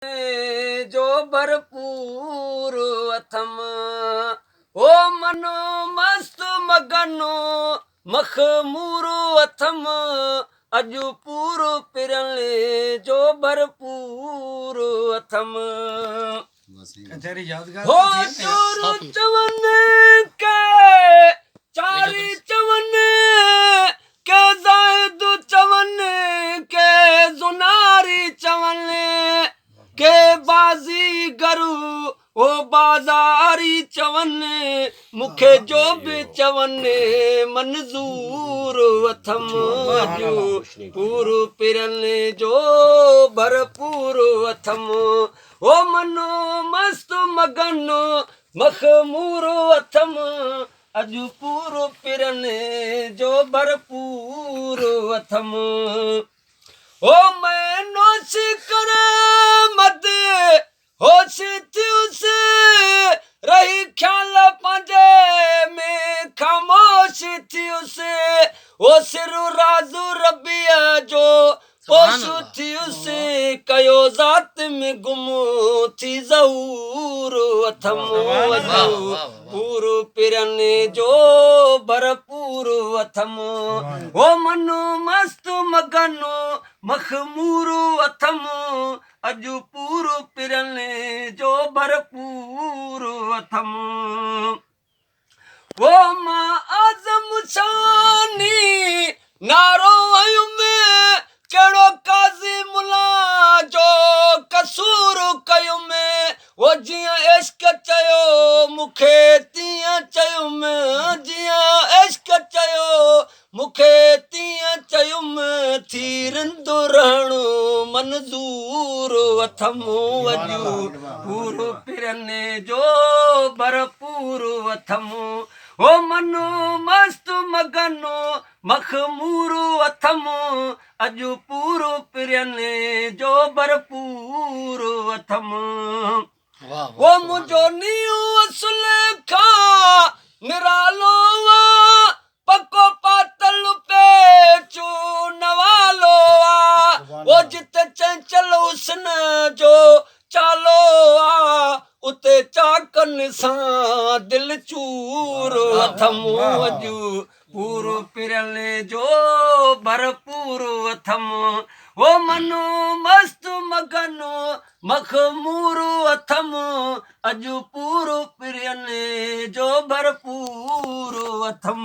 जो भरपूर अथम ओ मनो मस्त मगनो मखमूर अथम अजु पूरो पिरले जो भरपूर अथम हो चोर चवन के चारी चवन के जाहिद चवन के जुनारी चवन के बाजी गरू ओ बाजारी चवन मुखे जो भी चवन मंजूर अथम अजू पूरो पिरने जो भरपूर अथम ओ मनो मस्त मगनो मखमूर अथम अजू पूरो पिरने जो भरपूर अथम ओ मैं नोश कर मत होश थी उसे रही ख्याल पंजे में खामोश थी उसे ओ सिरु राजू रबिया जो पोशु थी उसे कयो जात में गुमो थी जहूर अथम अजू पूरो पिरने जो भरपूर अथम ओ मनो मस्त मगनो मखमूर अथम अजू पूरो पिरने जो भरपूर अथम वो मां आजम शानी नारो आयु में कड़ो काजी मुला जो कसूर कयो में वो जिया इश्क चयो मुखे तिया चयो में जिया इश्क चयो मुखे तिया चयो में थीरंदो रहणो मंजूर अथम अजू पूरो पिरने जो भरपूर अथम ओ मनो मस्त मगनो मखमूर अथम अजू पूरो पिरने जो भरपूर अथम वो मुझो नियो असुल खा निरालो पको पातल पे चू नवालो वो जित चंचल उसन जो चालो उते चाकन सां दिल चूर अथम अजू पूरो पिरले जो भरपूर अथम वो मनो मस्त मगनो मखमूर अथम अजू पूरो पिरले जो भरपूर अथम।